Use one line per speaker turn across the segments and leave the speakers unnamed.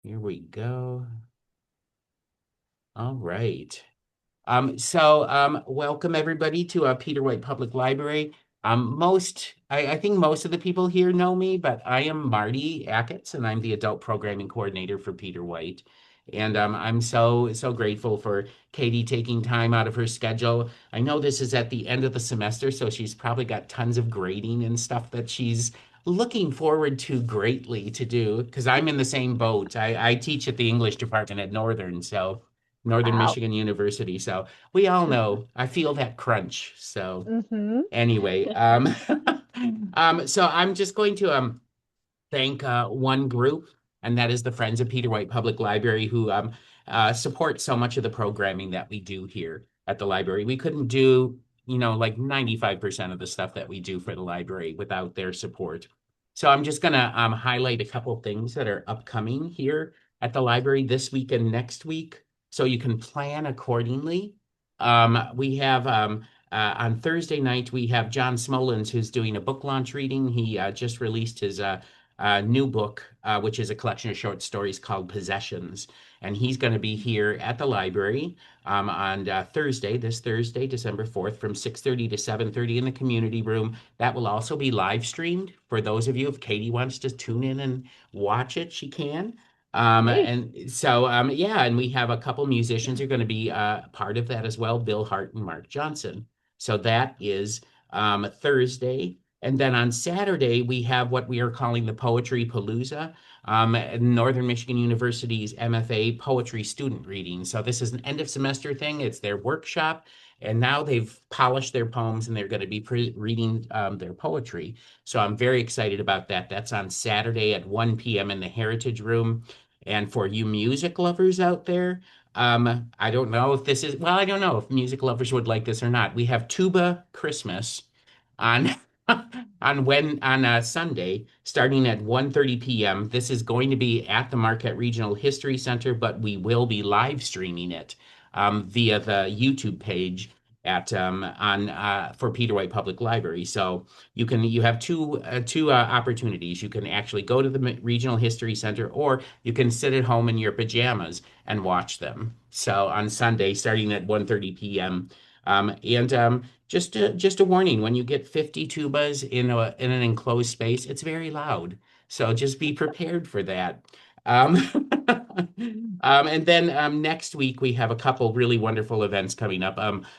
Here we go. All right. Welcome everybody to Peter White Public Library. I think most of the people here know me, but I am Marty Achatz, and I'm the adult programming coordinator for Peter White. And I'm so grateful for Katie taking time out of her schedule. I know this is at the end of the semester, so she's probably got tons of grading and stuff that she's looking forward to greatly to do, because I'm in the same boat. I teach at the English department at Northern
Wow.
Michigan University. So we all know I feel that crunch. So
hmm
anyway, so I'm just going to thank one group, and that is the Friends of Peter White Public Library, who support so much of the programming that we do here at the library. We couldn't do, like 95% of the stuff that we do for the library without their support. So I'm just going to highlight a couple of things that are upcoming here at the library this week and next week, so you can plan accordingly. We have on Thursday night, we have John Smolens, who's doing a book launch reading. He just released his new book, which is a collection of short stories called Possessions. And he's going to be here at the library on Thursday, this Thursday, December 4th, from 6:30 to 7:30 in the community room. That will also be live streamed for those of you. If Katie wants to tune in and watch it, she can.
Great.
Yeah, and we have a couple musicians who are going to be part of that as well, Bill Hart and Mark Johnson. So that is Thursday. And then on Saturday, we have what we are calling the Poetry Palooza, Northern Michigan University's MFA Poetry Student Reading. So this is an end of semester thing. It's their workshop. And now they've polished their poems and they're going to be reading their poetry. So I'm very excited about that. That's on Saturday at 1 p.m. in the Heritage Room. And for you music lovers out there, I don't know if this is, well, I don't know if music lovers would like this or not. We have Tuba Christmas on on Sunday, starting at 1:30 p.m. This is going to be at the Marquette Regional History Center, but we will be live streaming it via the YouTube page at on for Peter White Public Library. So you have two opportunities. You can actually go to the Regional History Center, or you can sit at home in your pajamas and watch them. So on Sunday, starting at 1:30 p.m. And just a warning, when you get 50 tubas in an enclosed space, it's very loud. So just be prepared for that. Um, and then next week we have a couple really wonderful events coming up.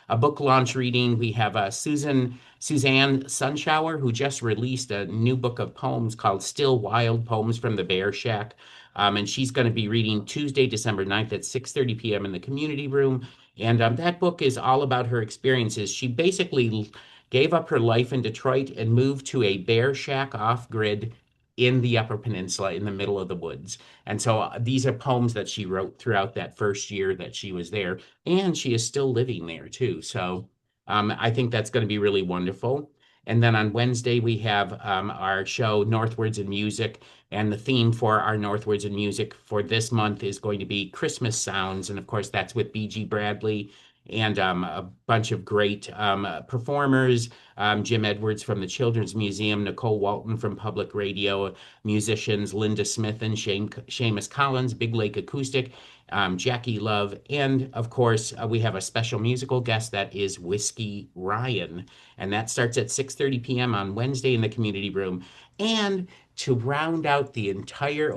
A book launch reading. We have Suzanne Sunshower, who just released a new book of poems called Still Wild Poems from the Bear Shack. And she's going to be reading Tuesday, December 9th at 6:30 p.m. in the community room. And that book is all about her experiences. She basically gave up her life in Detroit and moved to a bear shack off grid in the Upper Peninsula in the middle of the woods. And so these are poems that she wrote throughout that first year that she was there. And she is still living there too. So I think that's going to be really wonderful. And then on Wednesday, we have our show, Northwards in Music. And the theme for our Northwards in Music for this month is going to be Christmas sounds. And of course, that's with B.G. Bradley and a bunch of great performers. Jim Edwards from the Children's Museum, Nicole Walton from Public Radio, musicians Linda Smith and Seamus Collins, Big Lake Acoustic, Jackie Love, and of course, we have a special musical guest that is Whiskey Ryan. And that starts at 6:30 p.m. on Wednesday in the community room. And to round out the entire,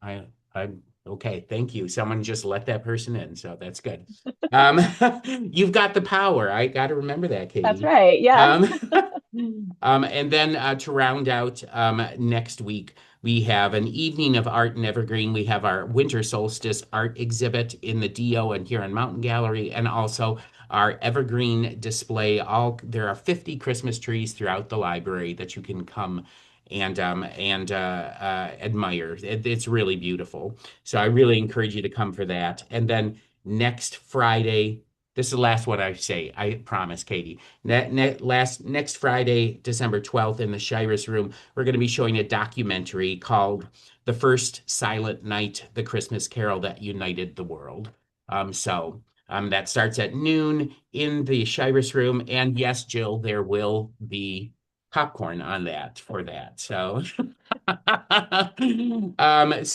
I'm okay, thank you. Someone just let that person in, so that's good. Um, you've got the power. I got to remember that,
That's
Katie.
right. Yeah.
Um, and then to round out next week, we have an evening of art in Evergreen. We have our winter solstice art exhibit in the DO and here on Mountain Gallery, and also our evergreen display. All there are 50 Christmas trees throughout the library that you can come and admire. It's really beautiful. So I really encourage you to come for that. And then next Friday, this is the last one I say. I promise, Katie. Next Friday, December 12th, in the Shiras Room, we're going to be showing a documentary called "The First Silent Night: The Christmas Carol That United the World." That starts at noon in the Shiras Room, and yes, Jill, there will be popcorn on that for that. So So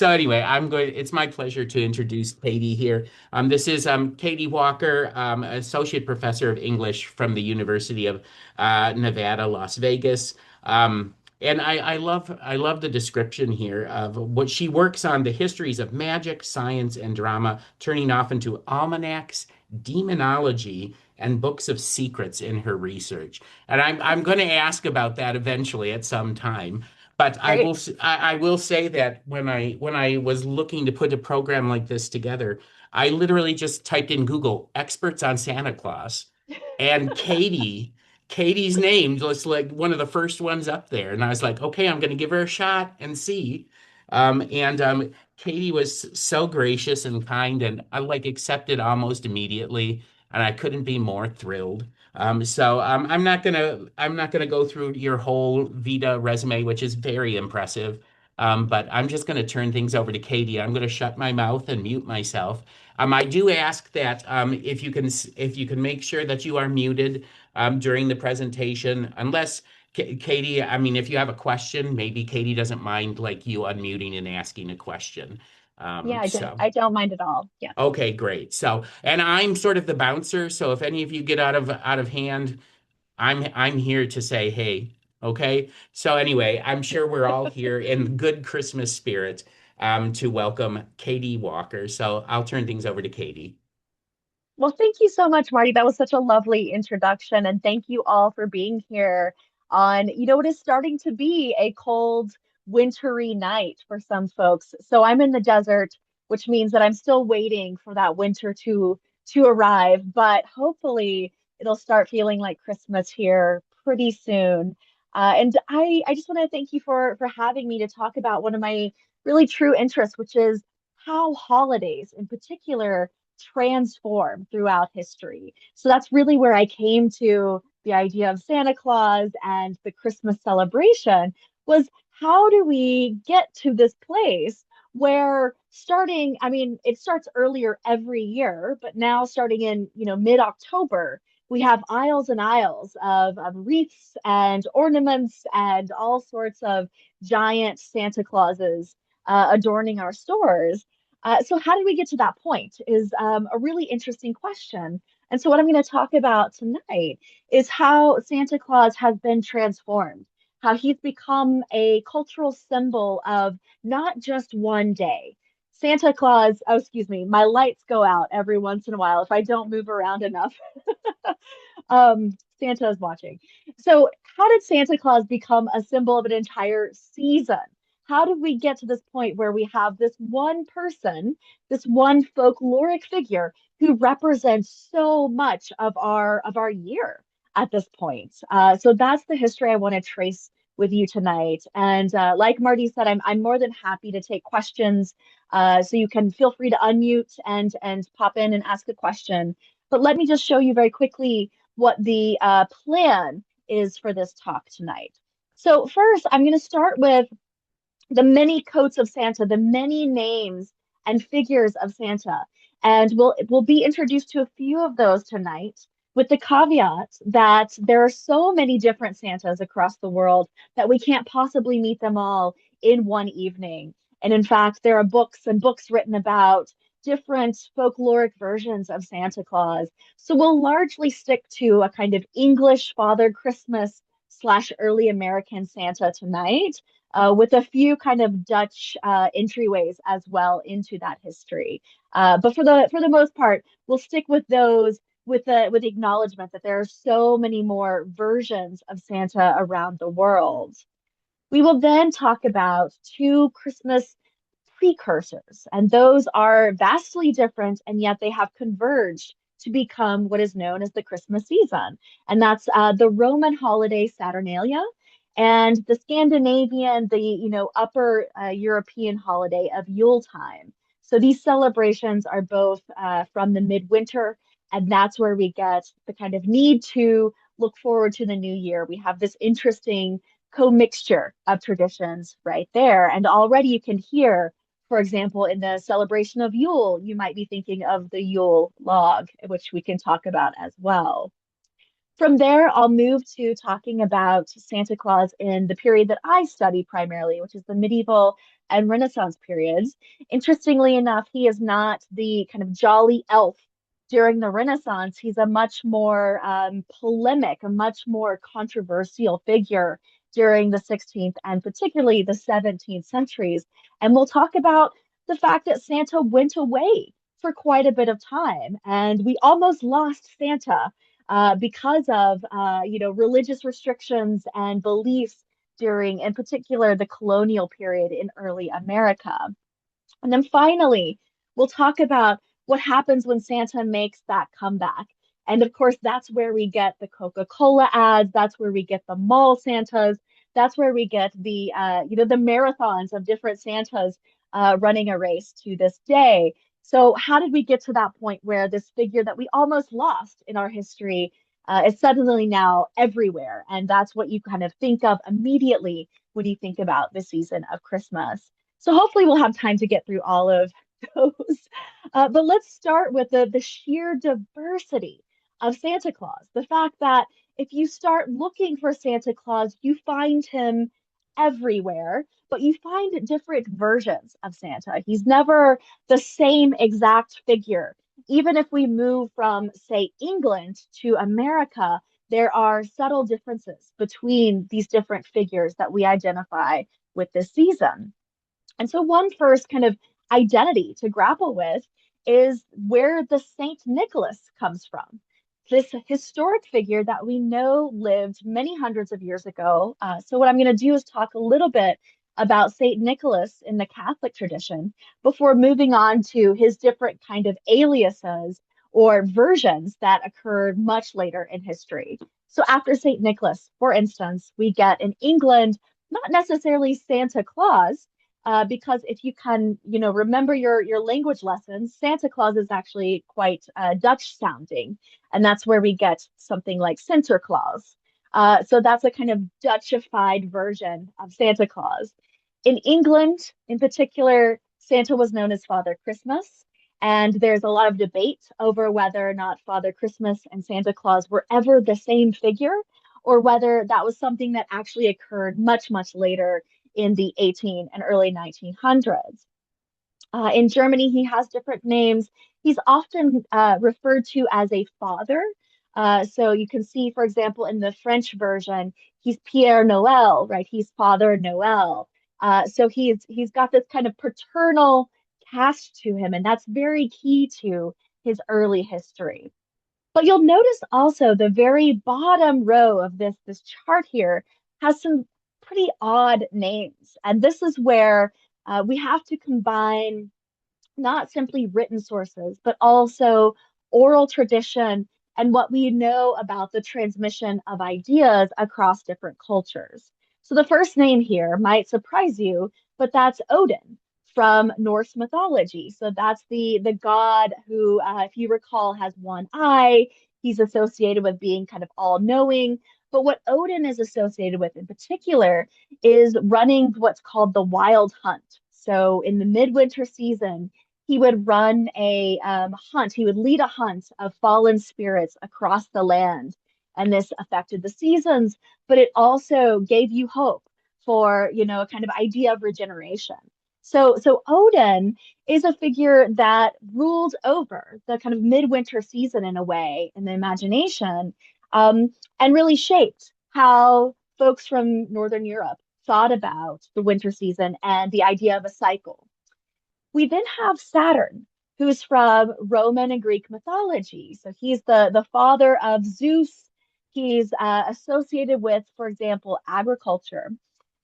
anyway, it's my pleasure to introduce Katie here. This is Katie Walker, Associate Professor of English from the University of Nevada, Las Vegas. And I love the description here of what she works on, the histories of magic, science, and drama, turning off into almanacs, demonology, and books of secrets in her research. And I'm going to ask about that eventually at some time. But
Great.
I will say that when I was looking to put a program like this together, I literally just typed in Google experts on Santa Claus, and Katie's name was like one of the first ones up there, and I was like, okay, I'm going to give her a shot and see. And Katie was so gracious and kind, and I like accepted almost immediately, and I couldn't be more thrilled. I'm not gonna go through your whole Vita resume, which is very impressive. But I'm just gonna turn things over to Katie. I'm gonna shut my mouth and mute myself. I do ask that if you can make sure that you are muted during the presentation, unless Katie, I mean, if you have a question, maybe Katie doesn't mind like you unmuting and asking a question.
Yeah,
So.
I don't mind at all. Yes.
Okay, great. So, and I'm sort of the bouncer, so if any of you get out of hand, I'm here to say, hey, okay? So anyway, I'm sure we're all here in good Christmas spirit to welcome Katie Walker. So I'll turn things over to Katie.
Well, thank you so much, Marty. That was such a lovely introduction. And thank you all for being here on, what is starting to be a cold, wintry night for some folks. So I'm in the desert, which means that I'm still waiting for that winter to arrive, but hopefully it'll start feeling like Christmas here pretty soon. And I just want to thank you for having me to talk about one of my really true interests, which is how holidays in particular transform throughout history. So that's really where I came to the idea of Santa Claus and the Christmas celebration was how do we get to this place where starting, I mean, it starts earlier every year, but now starting in, mid-October, we have aisles and aisles of wreaths and ornaments and all sorts of giant Santa Clauses adorning our stores. So how did we get to that point is a really interesting question. And so what I'm going to talk about tonight is how Santa Claus has been transformed, how he's become a cultural symbol of not just one day. Santa Claus, oh, excuse me, my lights go out every once in a while if I don't move around enough. Santa is watching. So, how did Santa Claus become a symbol of an entire season? How did we get to this point where we have this one person, this one folkloric figure who represents so much of our year at this point? So that's the history I want to trace with you tonight. And like Marty said, I'm more than happy to take questions. So you can feel free to unmute and pop in and ask a question. But let me just show you very quickly what the plan is for this talk tonight. So first, I'm going to start with the many coats of Santa, the many names and figures of Santa. And we'll be introduced to a few of those tonight with the caveat that there are so many different Santas across the world that we can't possibly meet them all in one evening. And in fact, there are books and books written about different folkloric versions of Santa Claus. So we'll largely stick to a kind of English Father Christmas slash early American Santa tonight with a few kind of Dutch entryways as well into that history. But for the most part, we'll stick with those with the acknowledgement that there are so many more versions of Santa around the world. We will then talk about two Christmas precursors, and those are vastly different, and yet they have converged to become what is known as the Christmas season. And that's the Roman holiday Saturnalia and the Scandinavian, the upper European holiday of Yule time. So these celebrations are both from the midwinter, and that's where we get the kind of need to look forward to the new year. We have this interesting co-mixture of traditions right there. And already you can hear, for example, in the celebration of Yule, you might be thinking of the Yule log, which we can talk about as well. From there, I'll move to talking about Santa Claus in the period that I study primarily, which is the medieval and Renaissance periods. Interestingly enough, he is not the kind of jolly elf during the Renaissance. He's a much more polemic, a much more controversial figure during the 16th and particularly the 17th centuries. And we'll talk about the fact that Santa went away for quite a bit of time, and we almost lost Santa because of religious restrictions and beliefs during, in particular, the colonial period in early America. And then finally, we'll talk about what happens when Santa makes that comeback. And of course, that's where we get the Coca-Cola ads. That's where we get the mall Santas. That's where we get the marathons of different Santas running a race to this day. So how did we get to that point where this figure that we almost lost in our history is suddenly now everywhere? And that's what you kind of think of immediately when you think about the season of Christmas. So hopefully we'll have time to get through all of those. But let's start with the sheer diversity of Santa Claus. The fact that if you start looking for Santa Claus, you find him everywhere, but you find different versions of Santa. He's never the same exact figure. Even if we move from, say, England to America, there are subtle differences between these different figures that we identify with this season. And so, one first kind of identity to grapple with is where the Saint Nicholas comes from. This historic figure that we know lived many hundreds of years ago. So, what I'm going to do is talk a little bit about Saint Nicholas in the Catholic tradition before moving on to his different kind of aliases or versions that occurred much later in history. So, after Saint Nicholas, for instance, we get in England not necessarily Santa Claus, because if you can, remember your language lessons, Santa Claus is actually quite Dutch sounding, and that's where we get something like Sinterklaas. So that's a kind of Dutchified version of Santa Claus. In England, in particular, Santa was known as Father Christmas, and there's a lot of debate over whether or not Father Christmas and Santa Claus were ever the same figure, or whether that was something that actually occurred much, much later in the 18 and early 1900s. In Germany, he has different names. He's often referred to as a father. So you can see, for example, in the French version, he's Pierre Noël, right? He's Father Noel. So he's got this kind of paternal cast to him, and that's very key to his early history. But you'll notice also the very bottom row of this chart here has some pretty odd names. And this is where we have to combine not simply written sources, but also oral tradition and what we know about the transmission of ideas across different cultures. So the first name here might surprise you, but that's Odin from Norse mythology. So that's the god who, if you recall, has one eye. He's associated with being kind of all-knowing. But what Odin is associated with in particular is running what's called the wild hunt. So in the midwinter season, he would run a hunt. He would lead a hunt of fallen spirits across the land. And this affected the seasons, but it also gave you hope for, a kind of idea of regeneration. So Odin is a figure that ruled over the kind of midwinter season in a way in the imagination, and really shaped how folks from Northern Europe thought about the winter season and the idea of a cycle. We then have Saturn, who's from Roman and Greek mythology. So he's the father of Zeus. He's associated with, for example, agriculture.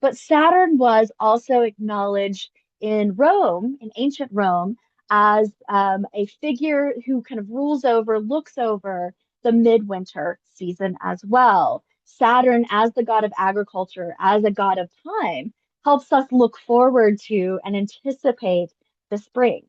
But Saturn was also acknowledged in Rome, in ancient Rome, as a figure who kind of rules over, looks over the midwinter season as well. Saturn, as the god of agriculture, as a god of time, helps us look forward to and anticipate the spring.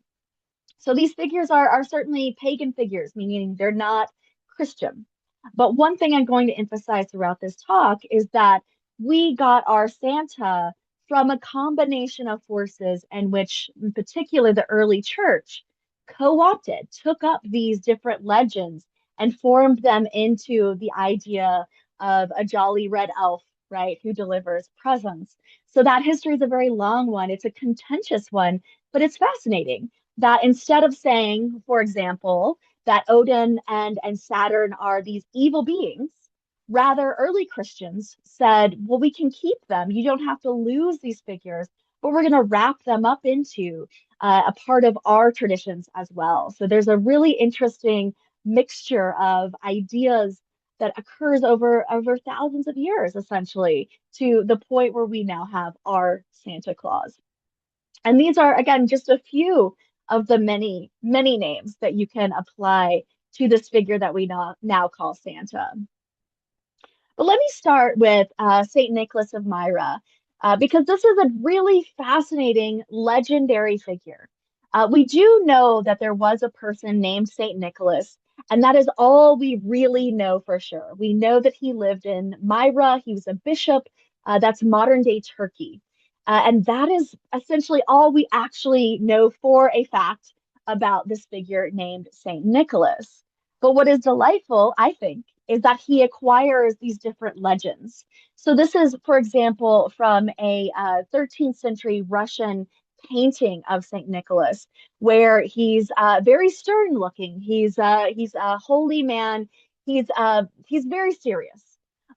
So these figures are certainly pagan figures, meaning they're not Christian. But one thing I'm going to emphasize throughout this talk is that we got our Santa from a combination of forces in which, in particular, the early church co opted, took up these different legends and formed them into the idea of a jolly red elf, right, who delivers presents. So that history is a very long one. It's a contentious one, but it's fascinating that instead of saying, for example, that Odin and Saturn are these evil beings, rather early Christians said, well, we can keep them. You don't have to lose these figures, but we're going to wrap them up into a part of our traditions as well. So there's a really interesting mixture of ideas that occurs over thousands of years, essentially, to the point where we now have our Santa Claus. And these are, again, just a few of the many, many names that you can apply to this figure that we now call Santa. But let me start with St. Nicholas of Myra, because this is a really fascinating, legendary figure. We do know that there was a person named St. Nicholas, and that is all we really know for sure. We know that he lived in Myra, he was a bishop, that's modern day Turkey. And that is essentially all we actually know for a fact about this figure named St. Nicholas. But what is delightful, I think, is that he acquires these different legends. So this is, for example, from a 13th century Russian painting of Saint Nicholas, where he's very stern looking. He's a holy man. He's very serious.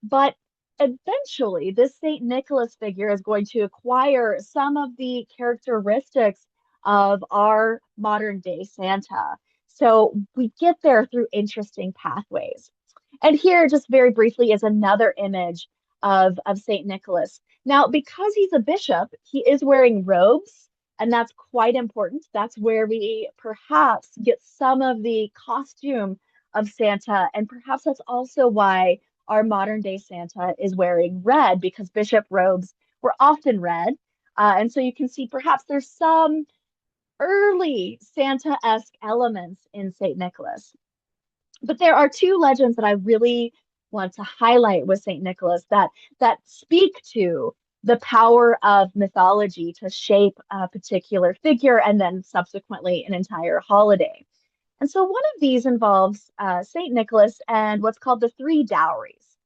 But eventually, this Saint Nicholas figure is going to acquire some of the characteristics of our modern day Santa. So we get there through interesting pathways. And here, just very briefly, is another image of St. Nicholas. Now, because he's a bishop, he is wearing robes, and that's quite important. That's where we perhaps get some of the costume of Santa, and perhaps that's also why our modern day Santa is wearing red, because bishop robes were often red. And so you can see perhaps there's some early Santa-esque elements in St. Nicholas. But there are two legends that I really want to highlight with St. Nicholas that speak to the power of mythology to shape a particular figure and then subsequently an entire holiday. And so one of these involves St. Nicholas and what's called the three dowries.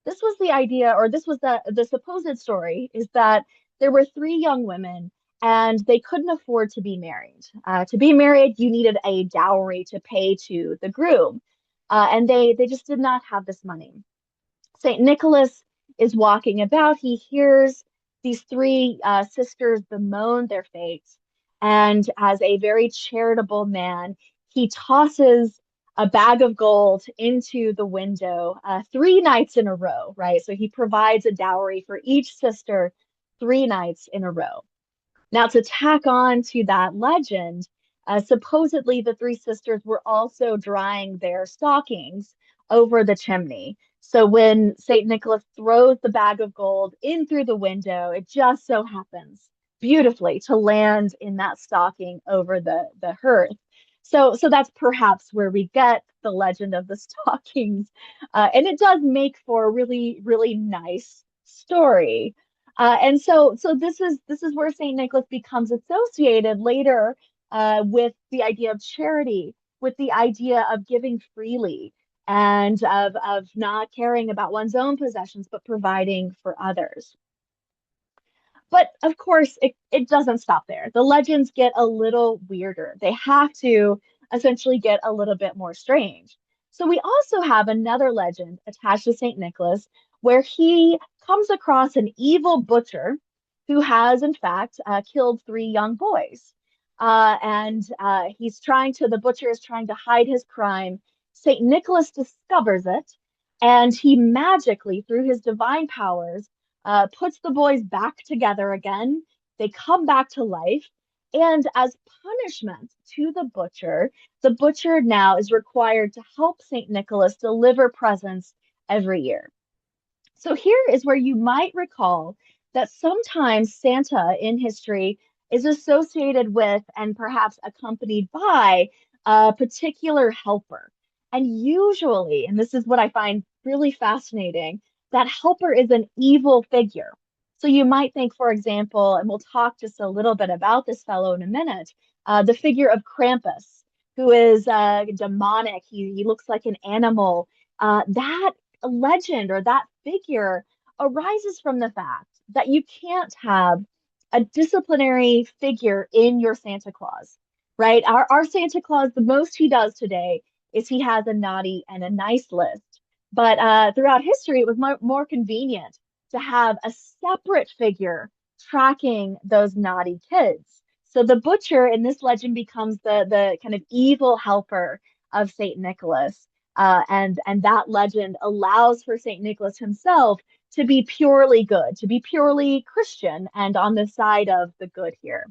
This was the idea, or this was the supposed story, is that there were three young women and they couldn't afford to be married. To be married, you needed a dowry to pay to the groom, and they just did not have this money. St. Nicholas is walking about. He hears these three sisters bemoan their fate. And as a very charitable man, he tosses a bag of gold into the window 3 nights in a row, right? So he provides a dowry for each sister 3 nights in a row. Now, to tack on to that legend, supposedly the three sisters were also drying their stockings over the chimney. So when St. Nicholas throws the bag of gold in through the window, it just so happens beautifully to land in that stocking over the hearth. So that's perhaps where we get the legend of the stockings. And it does make for a really, really nice story. And so this is where Saint Nicholas becomes associated later with the idea of charity, with the idea of giving freely, and of not caring about one's own possessions, but providing for others. But of course, it doesn't stop there. The legends get a little weirder. They have to essentially get a little bit more strange. So we also have another legend attached to St. Nicholas where he comes across an evil butcher who has, in fact, killed three young boys. And the butcher is trying to hide his crime. St. Nicholas discovers it, and he magically, through his divine powers, puts the boys back together again. They come back to life. And as punishment to the butcher now is required to help St. Nicholas deliver presents every year. So here is where you might recall that sometimes Santa in history is associated with and perhaps accompanied by a particular helper. And usually, and this is what I find really fascinating, that helper is an evil figure. So you might think, for example, and we'll talk just a little bit about this fellow in a minute, the figure of Krampus, who is demonic. He looks like an animal. That legend or that figure arises from the fact that you can't have a disciplinary figure in your Santa Claus, right? Our Santa Claus, the most he does today is he has a naughty and a nice list. But throughout history, it was more convenient to have a separate figure tracking those naughty kids. So the butcher in this legend becomes the kind of evil helper of Saint Nicholas. And that legend allows for Saint Nicholas himself to be purely good, to be purely Christian and on the side of the good here.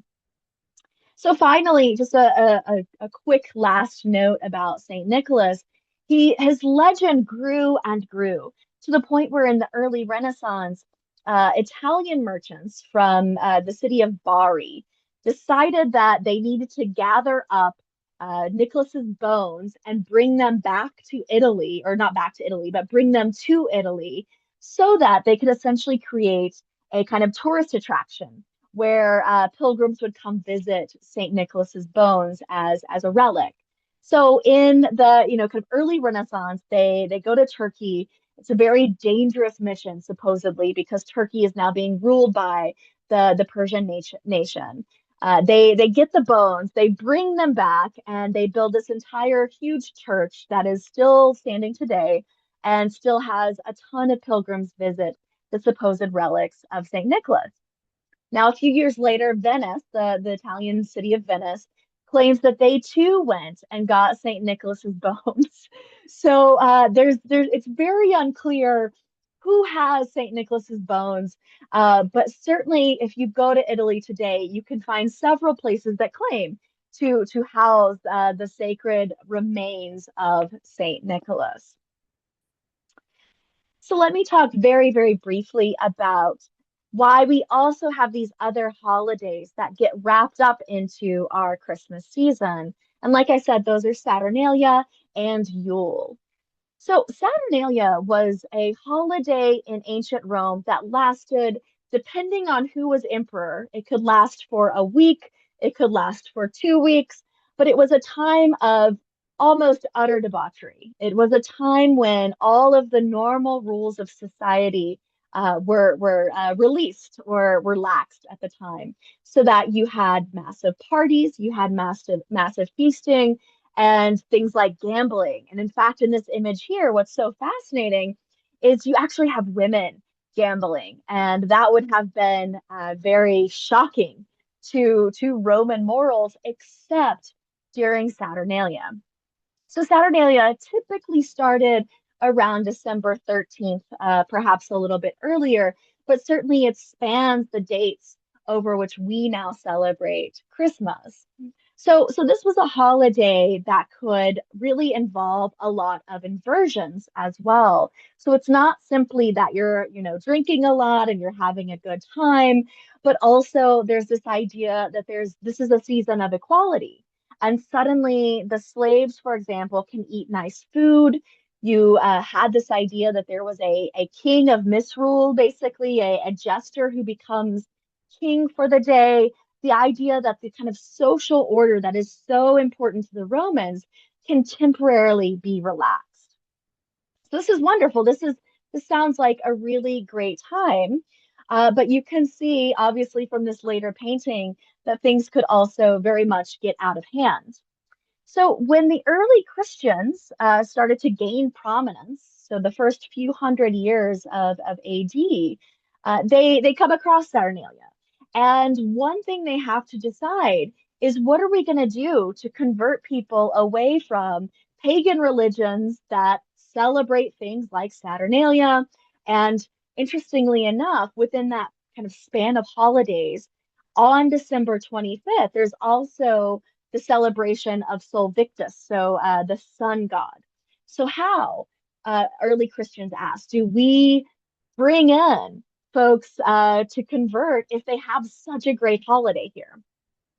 So finally, just a quick last note about Saint Nicholas. His legend grew and grew to the point where in the early Renaissance, Italian merchants from the city of Bari decided that they needed to gather up Nicholas's bones and bring them back to Italy, or not back to Italy, but bring them to Italy so that they could essentially create a kind of tourist attraction where pilgrims would come visit Saint Nicholas's bones as a relic. So in the kind of early Renaissance, they go to Turkey. It's a very dangerous mission, supposedly, because Turkey is now being ruled by the Persian nation. They get the bones, they bring them back, and they build this entire huge church that is still standing today and still has a ton of pilgrims visit the supposed relics of Saint Nicholas. Now, a few years later, Venice, the Italian city of Venice, claims that they too went and got St. Nicholas's bones. So it's very unclear who has St. Nicholas's bones. But certainly, if you go to Italy today, you can find several places that claim to house the sacred remains of St. Nicholas. So let me talk very, very briefly about why we also have these other holidays that get wrapped up into our Christmas season. And like I said, those are Saturnalia and Yule. So Saturnalia was a holiday in ancient Rome that lasted, depending on who was emperor, it could last for a week, it could last for 2 weeks, but it was a time of almost utter debauchery. It was a time when all of the normal rules of society were released or were laxed at the time, so that you had massive parties, you had massive feasting, and things like gambling. And in fact, in this image here, what's so fascinating is you actually have women gambling, and that would have been very shocking to Roman morals, except during Saturnalia. So Saturnalia typically started around December 13th, perhaps a little bit earlier, but certainly it spans the dates over which we now celebrate Christmas. So this was a holiday that could really involve a lot of inversions as well. So it's not simply that you're, drinking a lot and you're having a good time, but also there's this idea that this is a season of equality. And suddenly the slaves, for example, can eat nice food. You had this idea that there was a king of misrule, basically a jester who becomes king for the day. The idea that the kind of social order that is so important to the Romans can temporarily be relaxed. So this is wonderful. This sounds like a really great time. But you can see, obviously, from this later painting that things could also very much get out of hand. So when the early Christians started to gain prominence, so the first few hundred years of AD, they come across Saturnalia. And one thing they have to decide is, what are we going to do to convert people away from pagan religions that celebrate things like Saturnalia? And interestingly enough, within that kind of span of holidays, on December 25th, there's also the celebration of Sol Victus, so the sun god. So how, early Christians asked, do we bring in folks to convert if they have such a great holiday here?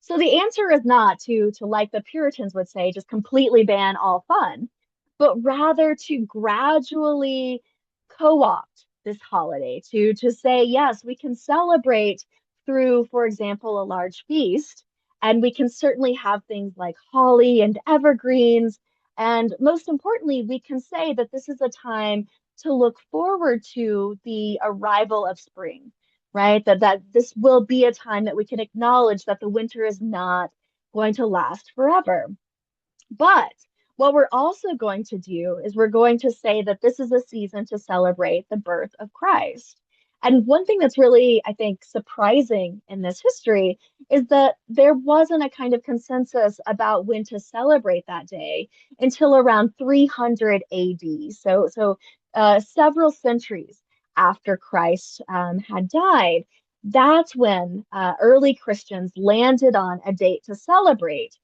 So the answer is not to like the Puritans would say, just completely ban all fun, but rather to gradually co-opt this holiday to say, yes, we can celebrate through, for example, a large feast, And we can certainly have things like holly and evergreens. And most importantly, we can say that this is a time to look forward to the arrival of spring, right? That this will be a time that we can acknowledge that the winter is not going to last forever. But what we're also going to do is we're going to say that this is a season to celebrate the birth of Christ. And one thing that's really, I think, surprising in this history is that there wasn't a kind of consensus about when to celebrate that day until around 300 AD. So several centuries after Christ had died, that's when early Christians landed on a date to celebrate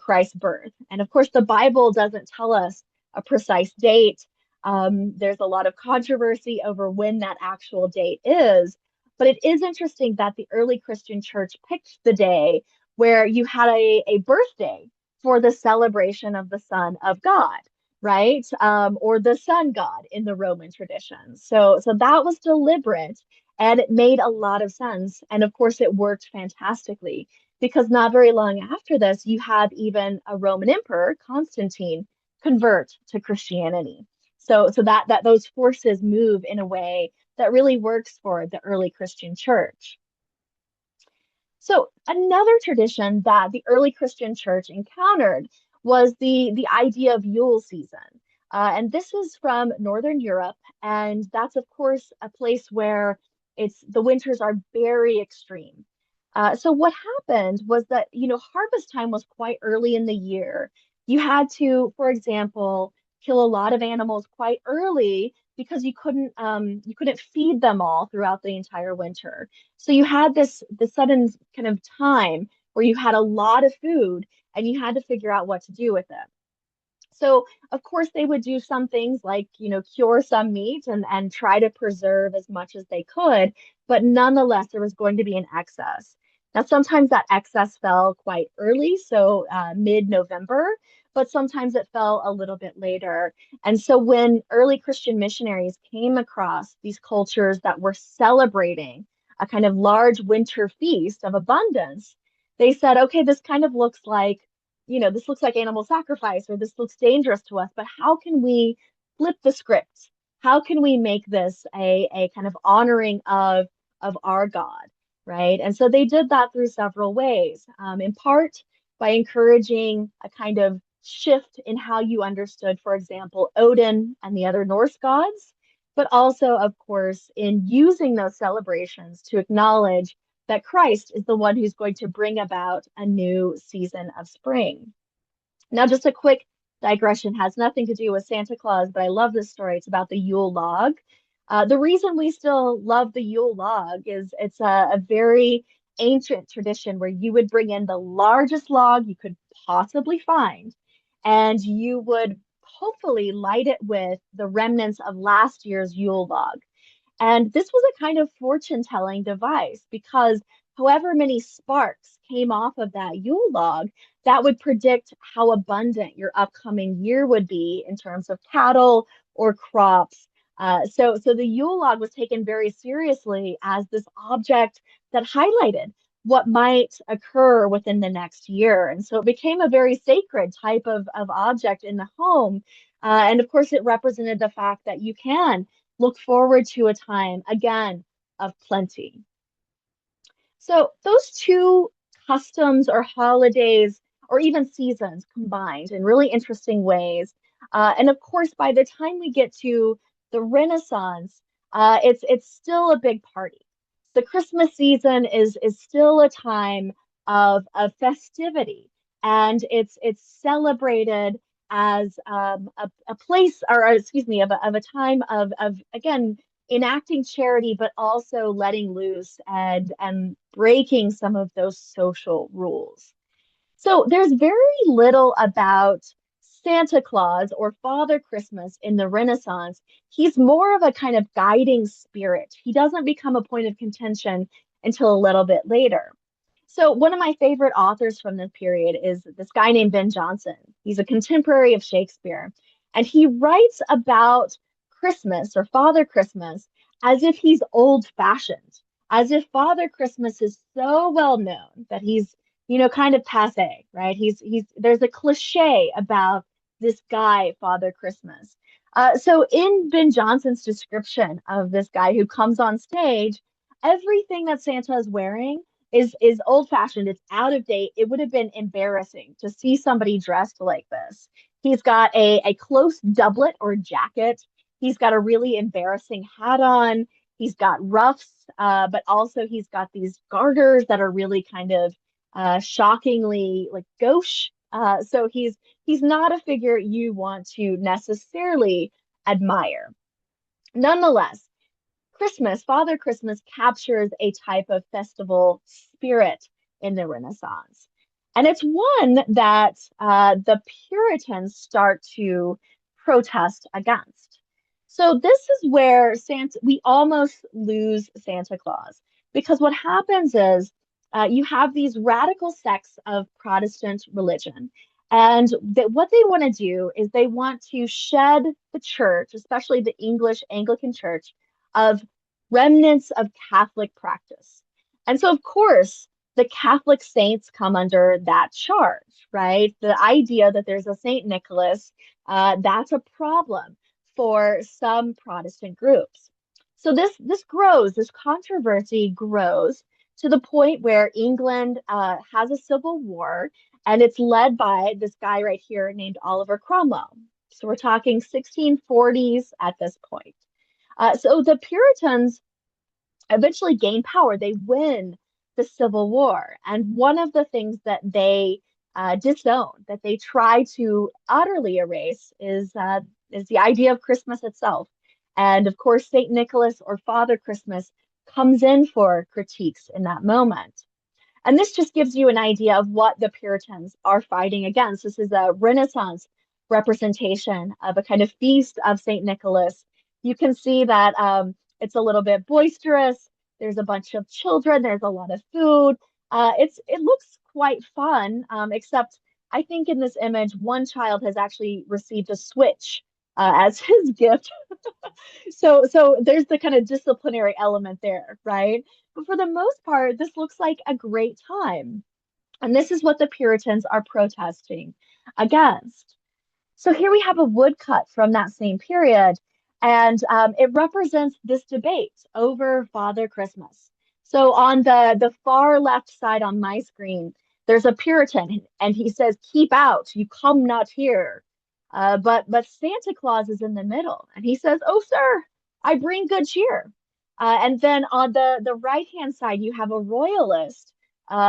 Christ's birth. And of course, the Bible doesn't tell us a precise date. There's a lot of controversy over when that actual date is. But it is interesting that the early Christian church picked the day where you had a birthday for the celebration of the Son of God, right? Or the sun god in the Roman tradition. So that was deliberate and it made a lot of sense. And of course, it worked fantastically because not very long after this, you have even a Roman emperor, Constantine, convert to Christianity. So that those forces move in a way that really works for the early Christian church. So another tradition that the early Christian church encountered was the idea of Yule season. And this is from Northern Europe, and that's of course a place where it's the winters are very extreme. So what happened was that, harvest time was quite early in the year. You had to, for example, kill a lot of animals quite early because you couldn't feed them all throughout the entire winter. So you had this sudden kind of time where you had a lot of food and you had to figure out what to do with it. So, of course, they would do some things like, cure some meat and try to preserve as much as they could, but nonetheless, there was going to be an excess. Now, sometimes that excess fell quite early, so mid-November, but sometimes it fell a little bit later. And so when early Christian missionaries came across these cultures that were celebrating a kind of large winter feast of abundance, they said, okay, this looks like animal sacrifice or this looks dangerous to us, but how can we flip the script? How can we make this a kind of honoring of our God, right? And so they did that through several ways, in part by encouraging a kind of shift in how you understood, for example, Odin and the other Norse gods, but also, of course, in using those celebrations to acknowledge that Christ is the one who's going to bring about a new season of spring. Now, just a quick digression has nothing to do with Santa Claus, but I love this story. It's about the Yule log. The reason we still love the Yule log is it's a very ancient tradition where you would bring in the largest log you could possibly find, and you would hopefully light it with the remnants of last year's Yule log. And this was a kind of fortune telling device because however many sparks came off of that Yule log, that would predict how abundant your upcoming year would be in terms of cattle or crops. So the Yule log was taken very seriously as this object that highlighted what might occur within the next year. And so it became a very sacred type of object in the home. And of course, it represented the fact that you can look forward to a time again of plenty. So those two customs or holidays or even seasons combined in really interesting ways. And of course, by the time we get to the Renaissance, it's still a big party. The Christmas season is still a time of festivity, and it's celebrated as a place, or excuse me, of a time of again enacting charity, but also letting loose and breaking some of those social rules. So there's very little about Santa Claus or Father Christmas in the Renaissance. He's more of a kind of guiding spirit. He doesn't become a point of contention until a little bit later. So one of my favorite authors from this period is this guy named Ben Jonson. He's a contemporary of Shakespeare, and he writes about Christmas or Father Christmas as if he's old-fashioned, as if Father Christmas is so well known that kind of passe, right? He's there's a cliche about this guy, Father Christmas. So in Ben Johnson's description of this guy who comes on stage, everything that Santa is wearing is old fashioned. It's out of date. It would have been embarrassing to see somebody dressed like this. He's got a close doublet or jacket. He's got a really embarrassing hat on. He's got ruffs, but also he's got these garters that are really kind of shockingly like gauche. So he's not a figure you want to necessarily admire. Nonetheless, Christmas, Father Christmas captures a type of festival spirit in the Renaissance. And it's one that the Puritans start to protest against. So this is where we almost lose Santa Claus because what happens is you have these radical sects of Protestant religion. And what they want to do is they want to shed the church, especially the English Anglican Church, of remnants of Catholic practice. And so, of course, the Catholic saints come under that charge, right? The idea that there's a Saint Nicholas, that's a problem for some Protestant groups. So this grows, this controversy grows to the point where England has a civil war, and it's led by this guy right here named Oliver Cromwell. So we're talking 1640s at this point. So the Puritans eventually gain power. They win the Civil War. And one of the things that they disown, that they try to utterly erase, is the idea of Christmas itself. And of course, St. Nicholas or Father Christmas comes in for critiques in that moment. And this just gives you an idea of what the Puritans are fighting against. This is a Renaissance representation of a kind of feast of St. Nicholas. You can see that it's a little bit boisterous. There's a bunch of children. There's a lot of food. It looks quite fun, except I think in this image, one child has actually received a Switch as his gift. So there's the kind of disciplinary element there, right? But for the most part, this looks like a great time. And this is what the Puritans are protesting against. So here we have a woodcut from that same period, and it represents this debate over Father Christmas. So on the far left side on my screen, there's a Puritan, and he says, "Keep out, you come not here." But Santa Claus is in the middle, and he says, "Oh, sir, I bring good cheer." And then on the right hand side, you have a royalist,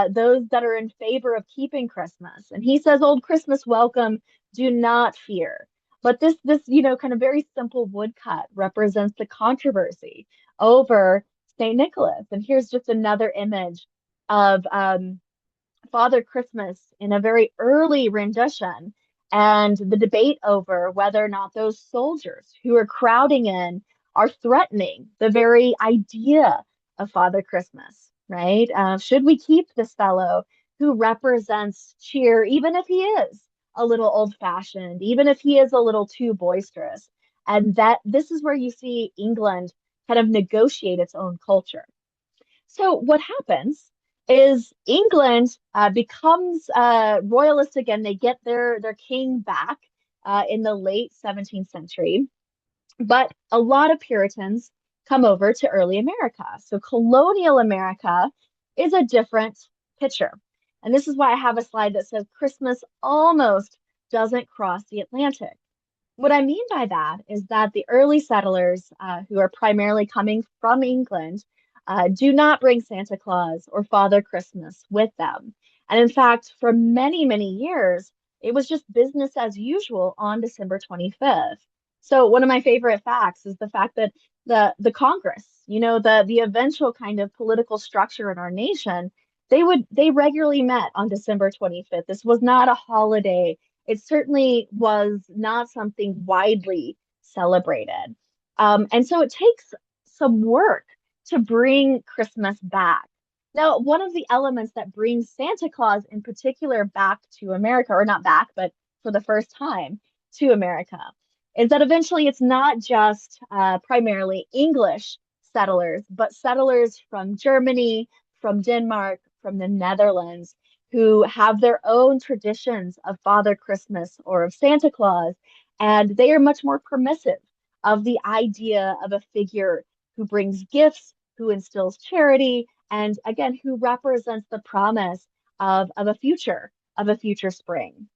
those that are in favor of keeping Christmas, and he says, "Old Christmas welcome, do not fear." But this kind of very simple woodcut represents the controversy over Saint Nicholas. And here's just another image of Father Christmas in a very early rendition, and the debate over whether or not those soldiers who are crowding in are threatening the very idea of Father Christmas, right? Should we keep this fellow who represents cheer, even if he is a little old-fashioned, even if he is a little too boisterous? And that this is where you see England kind of negotiate its own culture. So what happens is England becomes royalist again. They get their king back in the late 17th century, but a lot of Puritans come over to early America. So colonial America is a different picture. And this is why I have a slide that says Christmas almost doesn't cross the Atlantic. What I mean by that is that the early settlers who are primarily coming from England do not bring Santa Claus or Father Christmas with them. And in fact, for many, many years, it was just business as usual on December 25th. So one of my favorite facts is the fact that the Congress, the eventual kind of political structure in our nation, they regularly met on December 25th. This was not a holiday. It certainly was not something widely celebrated. And so it takes some work to bring Christmas back. Now, one of the elements that brings Santa Claus in particular back to America, or not back, but for the first time to America, is that eventually it's not just primarily English settlers, but settlers from Germany, from Denmark, from the Netherlands. who have their own traditions of Father Christmas or of Santa Claus, and they are much more permissive of the idea of a figure who brings gifts, who instills charity, and again, who represents the promise of a future spring.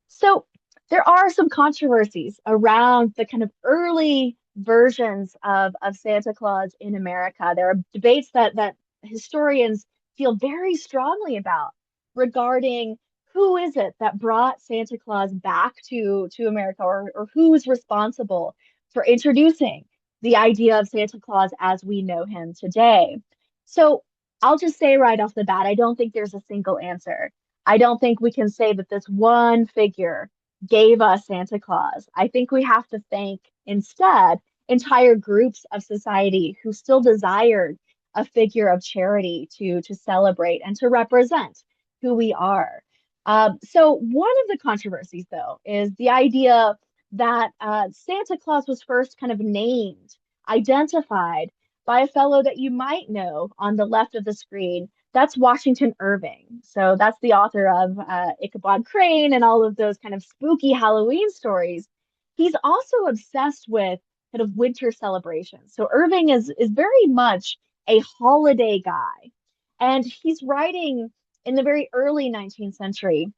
So there are some controversies around the kind of early versions of Santa Claus in America. There are debates that historians feel very strongly about regarding who is it that brought Santa Claus back to America, or who is responsible for introducing the idea of Santa Claus as we know him today. So I'll just say right off the bat, I don't think there's a single answer. I don't think we can say that this one figure gave us Santa Claus. I think we have to thank instead entire groups of society who still desired a figure of charity to celebrate and to represent who we are. So one of the controversies, though, is the idea that Santa Claus was first kind of named, identified by a fellow that you might know on the left of the screen. That's Washington Irving. So that's the author of Ichabod Crane and all of those kind of spooky Halloween stories. He's also obsessed with kind of winter celebrations. So Irving is very much a holiday guy. And he's writing in the very early 19th century.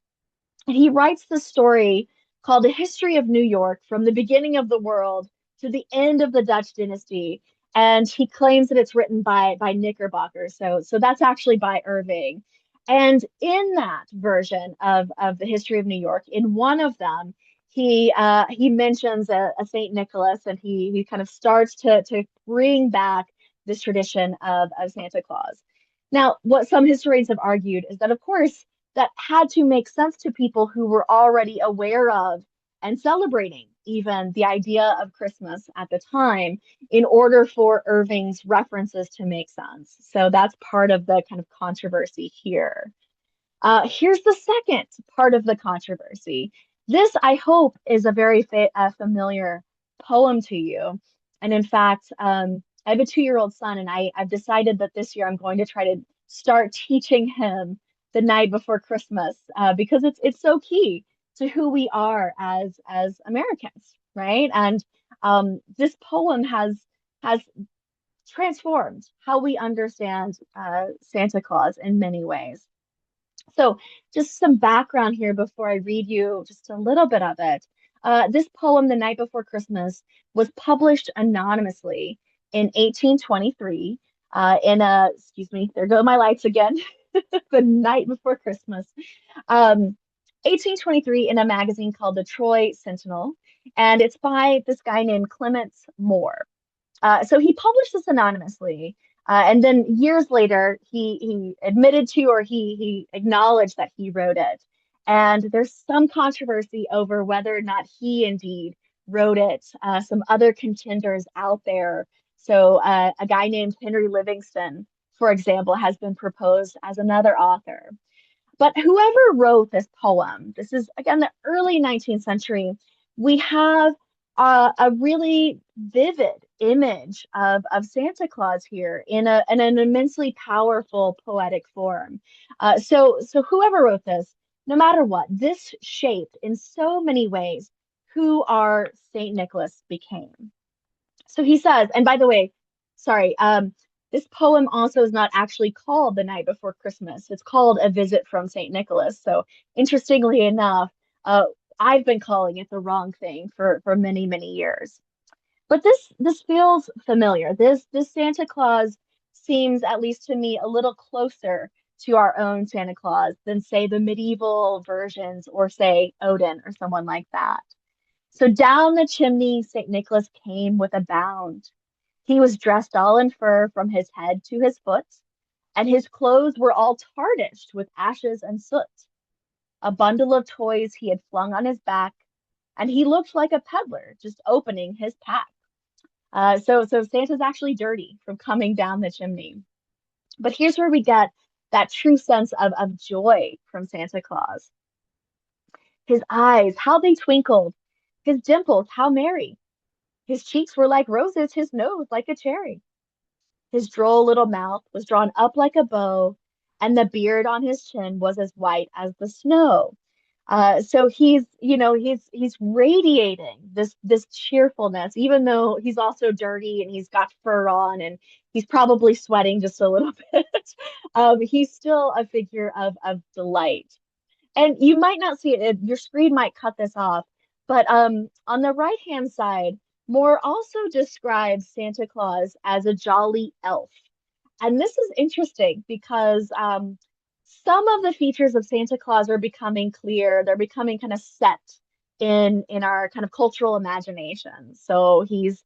And he writes the story called A History of New York from the beginning of the world to the end of the Dutch dynasty. And he claims that it's written by Knickerbocker. So that's actually by Irving. And in that version of the History of New York, in one of them, he mentions a Saint Nicholas, and he kind of starts to bring back this tradition of Santa Claus. Now, what some historians have argued is that, of course, that had to make sense to people who were already aware of and celebrating even the idea of Christmas at the time in order for Irving's references to make sense. So that's part of the kind of controversy here. Here's the second part of the controversy. This, I hope, is a very familiar poem to you. And in fact, I have a 2-year-old son, and I've decided that this year I'm going to try to start teaching him the night before Christmas, because it's so key to who we are as Americans, right? And this poem has transformed how we understand Santa Claus in many ways. So, just some background here before I read you just a little bit of it. This poem, The Night Before Christmas, was published anonymously in 1823 excuse me, there go my lights again, The Night Before Christmas. 1823 in a magazine called the Troy Sentinel, and it's by this guy named Clements Moore. So he published this anonymously, and then years later, he admitted to, or he acknowledged that he wrote it. And there's some controversy over whether or not he indeed wrote it. Some other contenders out there. So a guy named Henry Livingston, for example, has been proposed as another author. But whoever wrote this poem, this is again the early 19th century, we have a really vivid image of Santa Claus here in an immensely powerful poetic form. So whoever wrote this, no matter what, this shaped in so many ways who our Saint Nicholas became. So he says, and by the way, sorry, this poem also is not actually called The Night Before Christmas. It's called A Visit from St. Nicholas. So interestingly enough, I've been calling it the wrong thing for many, many years. But this feels familiar. This Santa Claus seems, at least to me, a little closer to our own Santa Claus than, say, the medieval versions, or say Odin or someone like that. So down the chimney St. Nicholas came with a bound. He was dressed all in fur from his head to his foot, and his clothes were all tarnished with ashes and soot. A bundle of toys he had flung on his back, and he looked like a peddler just opening his pack. So Santa's actually dirty from coming down the chimney. But here's where we get that true sense of joy from Santa Claus. His eyes, how they twinkled, his dimples, how merry. His cheeks were like roses, his nose like a cherry. His droll little mouth was drawn up like a bow, and the beard on his chin was as white as the snow. So he's radiating this cheerfulness, even though he's also dirty and he's got fur on and he's probably sweating just a little bit. He's still a figure of delight. And you might not see it, your screen might cut this off, but on the right-hand side, Moore also describes Santa Claus as a jolly elf. And this is interesting because some of the features of Santa Claus are becoming clear. They're becoming kind of set in our kind of cultural imagination. So he's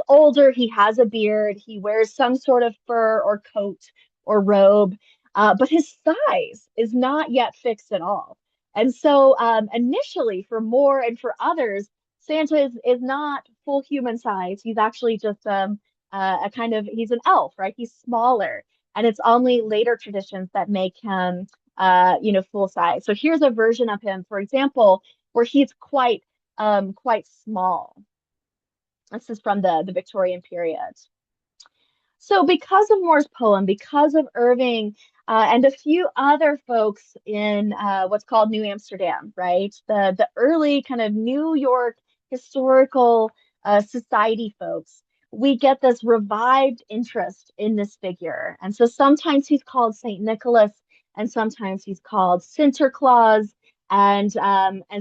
older, he has a beard, he wears some sort of fur or coat or robe, but his size is not yet fixed at all. And so initially for Moore and for others, Santa is not full human size. He's actually just a kind of he's an elf, right? He's smaller, and it's only later traditions that make him full size. So here's a version of him, for example, where he's quite small. This is from the Victorian period. So, because of Moore's poem, because of Irving, and a few other folks in what's called New Amsterdam, right? The early kind of New York historical society folks, we get this revived interest in this figure. And so sometimes he's called Saint Nicholas, and sometimes he's called Sinterklaas, and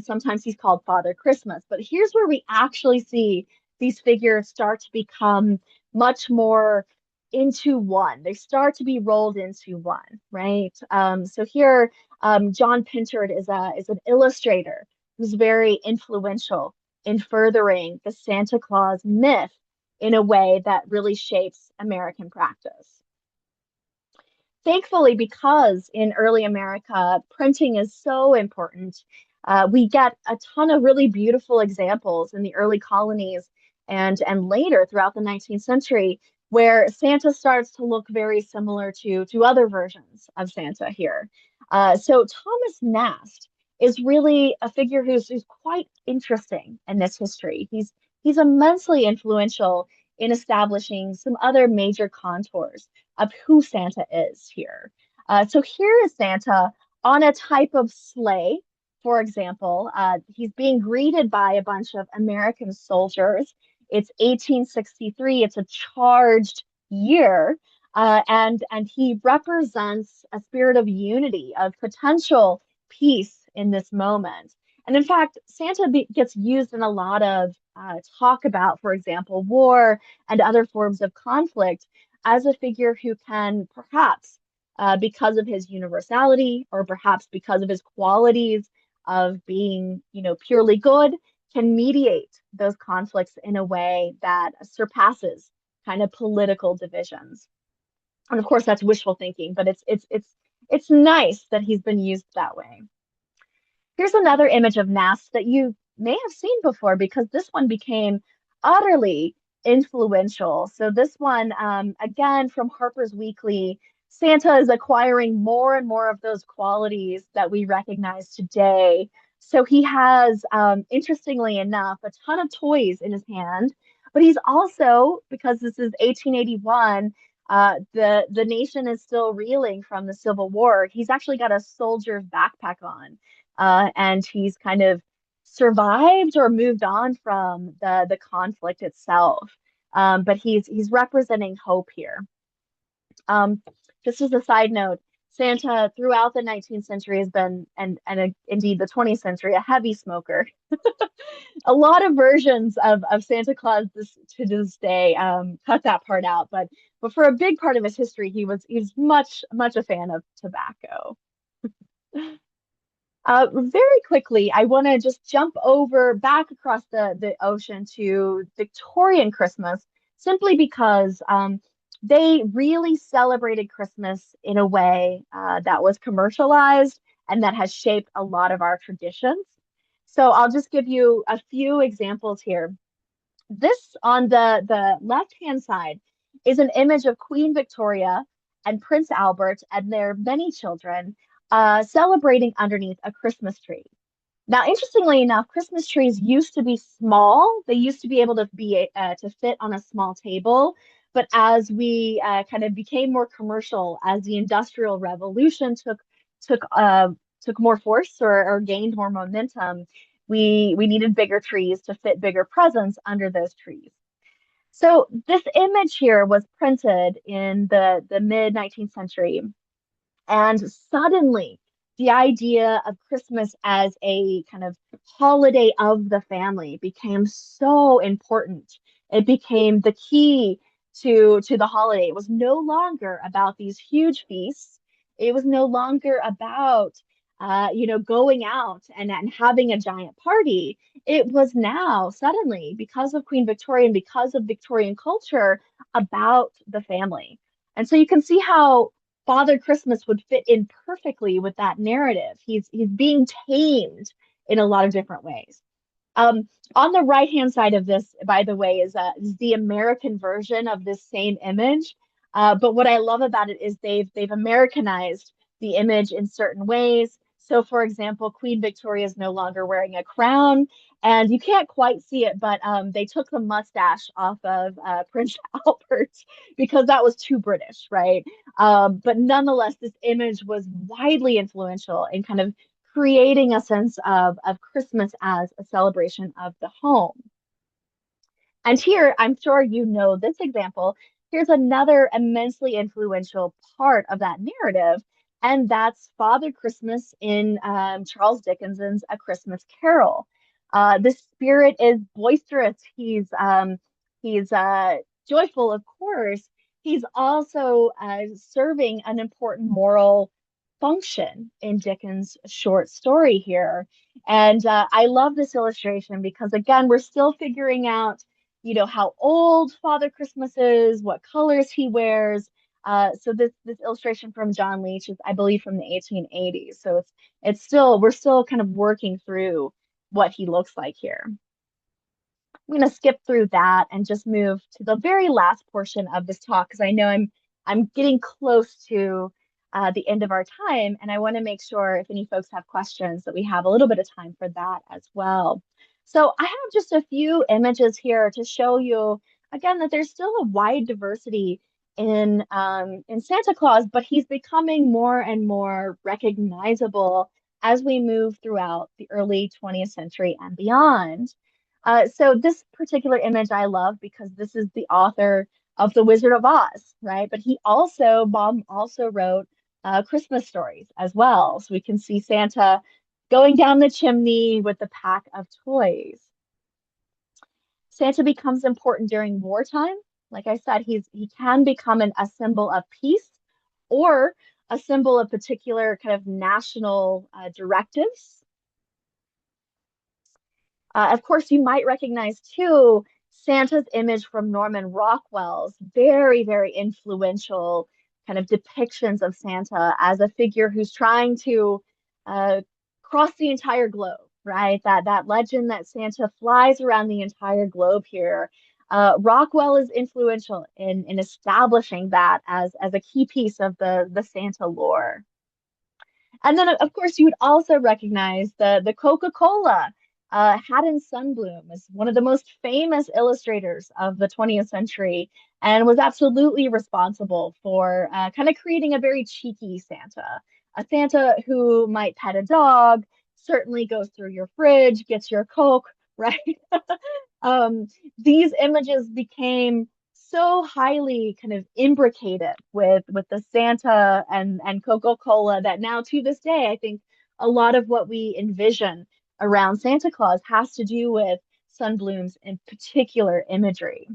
sometimes he's called Father Christmas. But here's where we actually see these figures start to become much more into one. They start to be rolled into one, right? So here, John Pintard is an illustrator who's very influential in furthering the Santa Claus myth in a way that really shapes American practice. Thankfully, because in early America, printing is so important, we get a ton of really beautiful examples in the early colonies and later throughout the 19th century, where Santa starts to look very similar to other versions of Santa here. So Thomas Nast is really a figure who's quite interesting in this history. He's immensely influential in establishing some other major contours of who Santa is here. So here is Santa on a type of sleigh, for example. He's being greeted by a bunch of American soldiers. It's 1863. It's a charged year, and he represents a spirit of unity, of potential peace in this moment. And in fact, gets used in a lot of talk about, for example, war and other forms of conflict as a figure who can perhaps, because of his universality or perhaps because of his qualities of being, purely good, can mediate those conflicts in a way that surpasses kind of political divisions. And of course, that's wishful thinking, but it's nice that he's been used that way. Here's another image of Nast that you may have seen before because this one became utterly influential. So this one, again, from Harper's Weekly, Santa is acquiring more and more of those qualities that we recognize today. So he has, interestingly enough, a ton of toys in his hand, but he's also, because this is 1881, the nation is still reeling from the Civil War. He's actually got a soldier's backpack on, and he's kind of survived or moved on from the conflict itself. But he's representing hope here. Just as a side note, Santa throughout the 19th century has been, and indeed the 20th century, a heavy smoker. A lot of versions of Santa Claus to this day cut that part out, but for a big part of his history, he's much a fan of tobacco. Very quickly, I want to just jump over back across the ocean to Victorian Christmas, simply because they really celebrated Christmas in a way that was commercialized and that has shaped a lot of our traditions. So I'll just give you a few examples here. This on the left-hand side is an image of Queen Victoria and Prince Albert and their many children celebrating underneath a Christmas tree. Now, interestingly enough, Christmas trees used to be small. They used to be able to fit on a small table. But as we kind of became more commercial, as the Industrial Revolution took took more force or gained more momentum, we needed bigger trees to fit bigger presents under those trees. So this image here was printed in the mid 19th century, and suddenly, the idea of Christmas as a kind of holiday of the family became so important. It became the key to the holiday. It was no longer about these huge feasts. It was no longer about going out and having a giant party. It was now suddenly, because of Queen Victoria and because of Victorian culture, about the family. And so you can see how Father Christmas would fit in perfectly with that narrative. He's being tamed in a lot of different ways. Um, on the right hand side of this, by the way, is the American version of this same image. But what I love about it is they've Americanized the image in certain ways. So, for example, Queen Victoria is no longer wearing a crown, and you can't quite see it, but they took the mustache off of Prince Albert because that was too British, right? But nonetheless, this image was widely influential in kind of creating a sense of Christmas as a celebration of the home. And here, I'm sure you know this example. Here's another immensely influential part of that narrative, and that's Father Christmas in Charles Dickens's A Christmas Carol. The spirit is boisterous. He's joyful, of course. He's also serving an important moral function in Dickens' short story here. And I love this illustration because, again, we're still figuring out how old Father Christmas is, what colors he wears. So this illustration from John Leech is, I believe, from the 1880s. So it's still we're still kind of working through what he looks like here. I'm going to skip through that and just move to the very last portion of this talk because I know I'm getting close to the end of our time, and I want to make sure if any folks have questions that we have a little bit of time for that as well. So I have just a few images here to show you again that there's still a wide diversity in Santa Claus, but he's becoming more and more recognizable as we move throughout the early 20th century and beyond. So this particular image I love because this is the author of The Wizard of Oz, right? But Mom also wrote Christmas stories as well. So we can see Santa going down the chimney with the pack of toys. Santa becomes important during wartime. Like I said, he can become a symbol of peace or a symbol of particular kind of national directives. Of course, you might recognize too Santa's image from Norman Rockwell's very, very influential kind of depictions of Santa as a figure who's trying to uh, cross the entire globe, right? That legend that Santa flies around the entire globe here. Rockwell is influential in establishing that as a key piece of the Santa lore. And then, of course, you would also recognize the Coca-Cola. Haddon Sundblom is one of the most famous illustrators of the 20th century and was absolutely responsible for kind of creating a very cheeky Santa, a Santa who might pet a dog, certainly goes through your fridge, gets your Coke, right? um, these images became so highly kind of imbricated with the Santa and Coca-Cola that now to this day, I think a lot of what we envision around Santa Claus has to do with Sunblom's in particular imagery.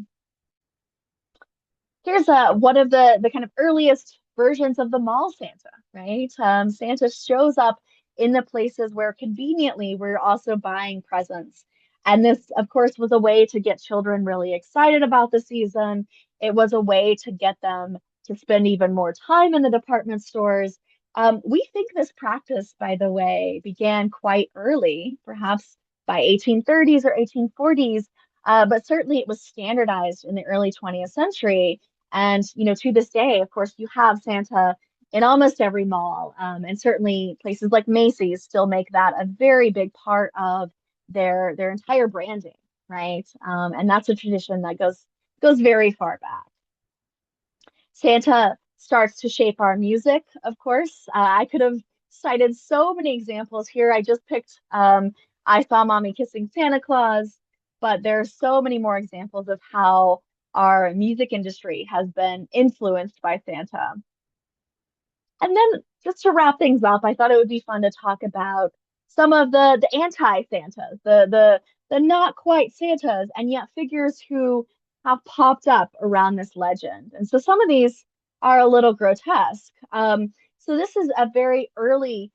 Here's one of the kind of earliest versions of the mall Santa, right? Santa shows up in the places where conveniently we're also buying presents. And this, of course, was a way to get children really excited about the season. It was a way to get them to spend even more time in the department stores. We think this practice, by the way, began quite early, perhaps by 1830s or 1840s, but certainly it was standardized in the early 20th century. And, to this day, of course, you have Santa in almost every mall. And certainly places like Macy's still make that a very big part of their entire branding, right? And that's a tradition that goes very far back. Santa starts to shape our music, of course. I could have cited so many examples here. I just picked I Saw Mommy Kissing Santa Claus, but there's so many more examples of how our music industry has been influenced by Santa. And then just to wrap things up, I thought it would be fun to talk about some of the anti-Santas, the not quite Santas, and yet figures who have popped up around this legend. And so some of these are a little grotesque. So this is a very early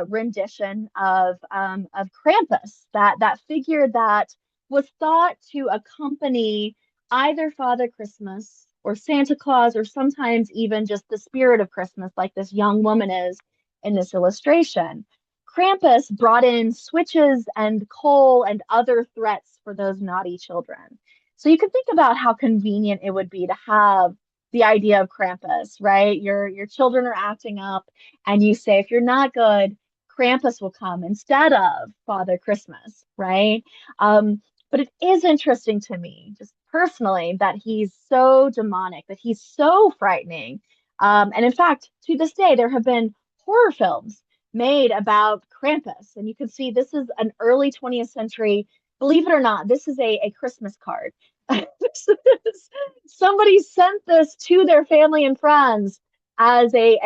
rendition of Krampus, that figure that was thought to accompany either Father Christmas or Santa Claus, or sometimes even just the spirit of Christmas, like this young woman is in this illustration. Krampus brought in switches and coal and other threats for those naughty children. So you can think about how convenient it would be to have the idea of Krampus, right? Your children are acting up, and you say, if you're not good, Krampus will come instead of Father Christmas, right? But it is interesting to me, just personally, that he's so demonic, that he's so frightening. And in fact, to this day, there have been horror films made about Krampus. And you can see this is an early 20th century, believe it or not, this is a Christmas card. Somebody sent this to their family and friends as a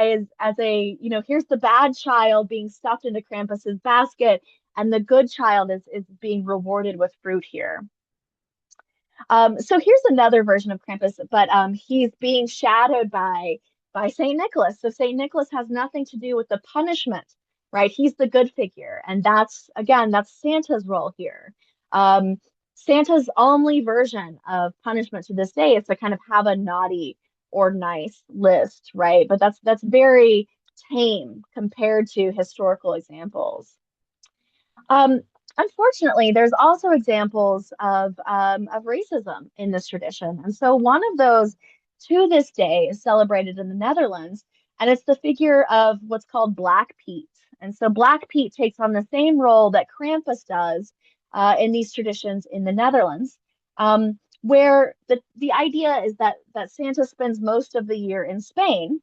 here's the bad child being stuffed into Krampus's basket, and the good child is being rewarded with fruit here. So here's another version of Krampus, but he's being shadowed by Saint Nicholas. So Saint Nicholas has nothing to do with the punishment, right? He's the good figure, and that's Santa's role here. Um, Santa's only version of punishment to this day is to kind of have a naughty or nice list, right? But that's very tame compared to historical examples. Um, Unfortunately, there's also examples of racism in this tradition. And so one of those to this day is celebrated in the Netherlands, and it's the figure of what's called Black Pete. And so Black Pete takes on the same role that Krampus does in these traditions in the Netherlands, where the idea is that Santa spends most of the year in Spain,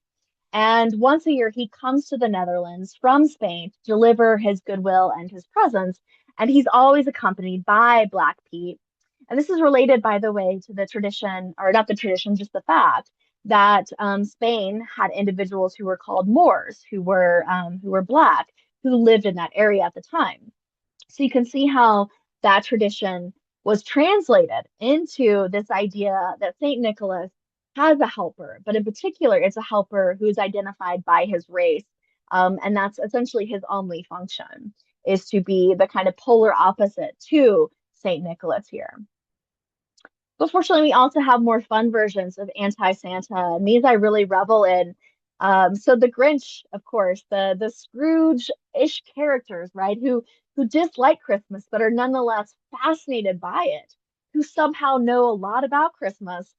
and once a year, he comes to the Netherlands from Spain to deliver his goodwill and his presents. And he's always accompanied by Black Pete. And this is related, by the way, to the tradition, or not the tradition, just the fact that Spain had individuals who were called Moors, who were black, who lived in that area at the time. So you can see how that tradition was translated into this idea that St. Nicholas has a helper, but in particular, it's a helper who is identified by his race. And that's essentially his only function, is to be the kind of polar opposite to St. Nicholas here. But fortunately, we also have more fun versions of anti-Santa, and these I really revel in. So the Grinch, of course, the Scrooge-ish characters, right, who dislike Christmas but are nonetheless fascinated by it, who somehow know a lot about Christmas.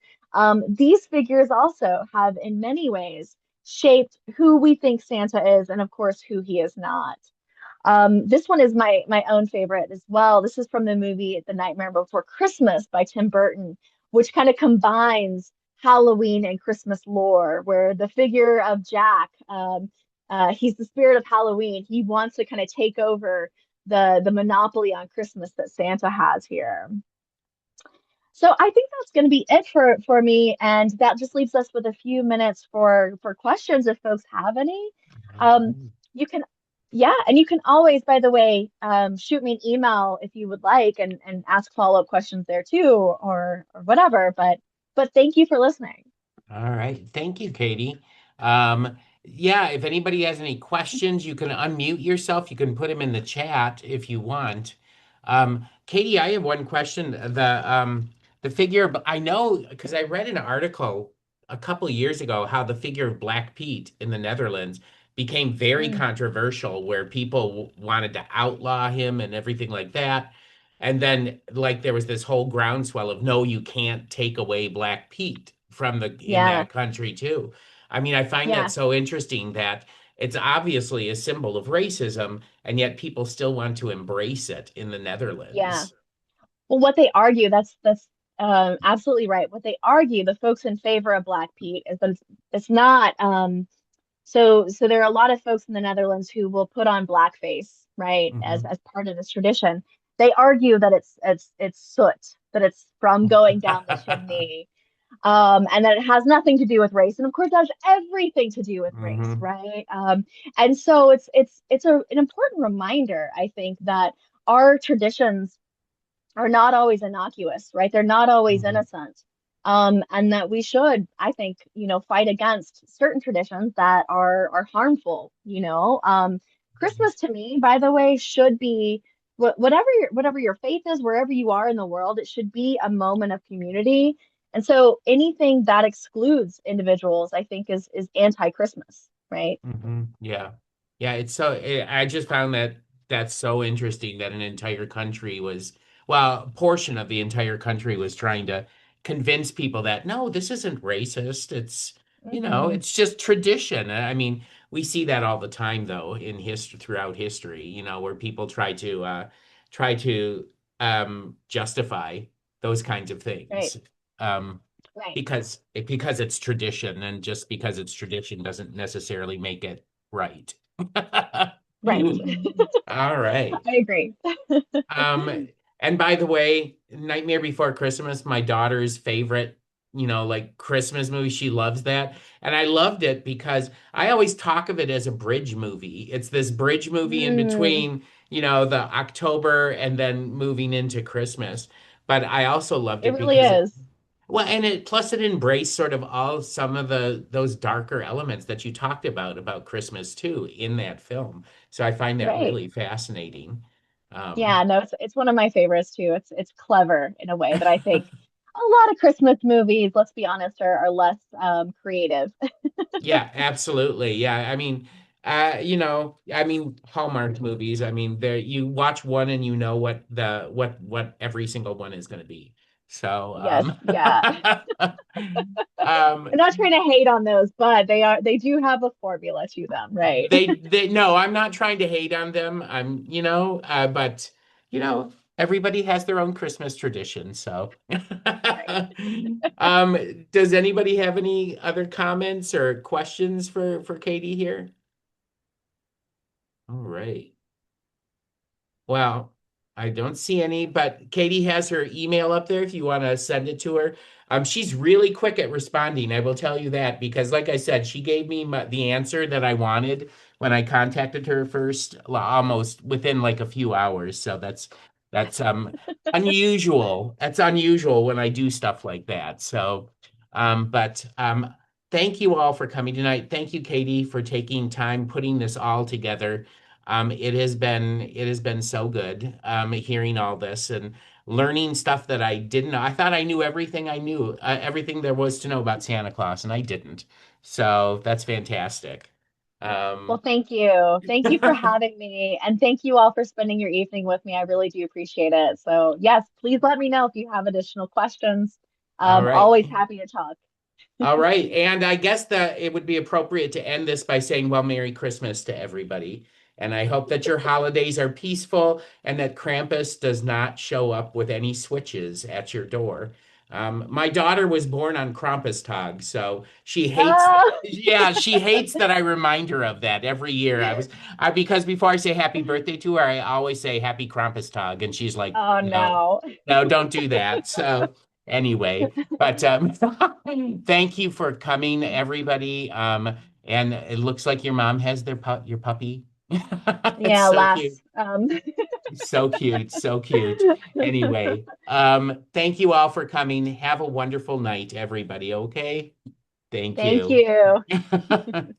These figures also have, in many ways, shaped who we think Santa is, and of course, who he is not. This one is my own favorite as well. This is from the movie The Nightmare Before Christmas by Tim Burton, which kind of combines Halloween and Christmas lore, where the figure of Jack, he's the spirit of Halloween. He wants to kind of take over the monopoly on Christmas that Santa has here. So I think that's going to be it for me, and that just leaves us with a few minutes for questions if folks have any. Um, you can, yeah, and you can always, by the way, shoot me an email if you would like, and ask follow-up questions there too, or whatever. But thank you for listening.
All right. Thank you, Katie. Yeah, if anybody has any questions, you can unmute yourself. You can put them in the chat if you want. Katie, I have one question. The figure, I know because I read an article a couple years ago how the figure of Black Pete in the Netherlands became very
Mm,
controversial, where people wanted to outlaw him and everything like that. And then like there was this whole groundswell of no, you can't take away Black Pete from the in
yeah,
that country too. I mean, I find that
yeah,
so interesting that it's obviously a symbol of racism, and yet people still want to embrace it in the
yeah.
Netherlands.
Well, what they argue, that's absolutely right. What they argue, the folks in favor of Black Pete, is that it's not. So there are a lot of folks in the Netherlands who will put on blackface, right,
Hmm.
as part of this tradition. They argue that it's soot, that it's from going down the chimney, and that it has nothing to do with race. And of course, that has everything to do with race,
Hmm.
right? And so an important reminder, I think, that our traditions are not always innocuous, right? They're not always
Hmm.
innocent. And that we should, I think, fight against certain traditions that are harmful, Christmas to me, by the way, should be whatever your faith is, wherever you are in the world, it should be a moment of community. And so anything that excludes individuals, I think, is anti-Christmas, right?
Hmm. Yeah. Yeah, I just found that that's so interesting that an entire country was, well, a portion of the entire country was trying to convince people that no, this isn't racist.
Hmm.
It's just tradition. I mean, we see that all the time though in history throughout history, where people try to justify those kinds of
Right,
things. Um,
right.
because it's tradition, and just because it's tradition doesn't necessarily make it right.
Right.
All right.
I agree.
Um, and by the way, Nightmare Before Christmas, my daughter's favorite, like Christmas movie. She loves that. And I loved it because I always talk of it as a bridge movie. It's this bridge movie in
Mm,
between, the October and then moving into Christmas. But I also loved
it
it
really
because
is.
well, and it embraced sort of all some of those darker elements that you talked about Christmas too in that film. So I find that
Right.
really fascinating.
Yeah,
Um,
no, it's one of my favorites too. It's clever in a way that I think a lot of Christmas movies, let's be honest, are less creative.
yeah, absolutely. Yeah, I mean Hallmark movies. I mean, there you watch one and you know what every single one is going to be. So,
Yes, yeah.
um,
I'm not trying to hate on those, but they do have a formula to them, right?
they no, I'm not trying to hate on them. But everybody has their own Christmas tradition. So,
Right.
does anybody have any other comments or questions for Katie here? All right. Well, I don't see any, but Katie has her email up there if you want to send it to her. She's really quick at responding. I will tell you that because, like I said, she gave me the answer that I wanted when I contacted her first, almost within like a few hours. So that's unusual. That's unusual when I do stuff like that. So, but thank you all for coming tonight. Thank you, Katie, for taking time putting this all together. It has been so good hearing all this and learning stuff that I didn't know. I thought I knew everything I knew, everything there was to know about Santa Claus, and I didn't. So that's fantastic.
Well,
Um,
thank you. Thank you for having me, and thank you all for spending your evening with me. I really do appreciate it. So, yes, please let me know if you have additional questions.
all
Always
right.
happy to talk.
All right. And I guess that it would be appropriate to end this by saying, well, Merry Christmas to everybody. And I hope that your holidays are peaceful and that Krampus does not show up with any switches at your door. My daughter was born on Krampustag, so
Ah,
she hates that I remind her of that every year. Because before I say happy birthday to her, I always say happy Krampustag, and she's like,
oh
no,
no.
no, don't do that. So anyway, but thank you for coming, everybody. And it looks like your mom has your puppy. It's
Yeah,
so cute.
last.
So cute, so cute. Anyway, thank you all for coming. Have a wonderful night, everybody, okay? Thank
Thank
you.
you.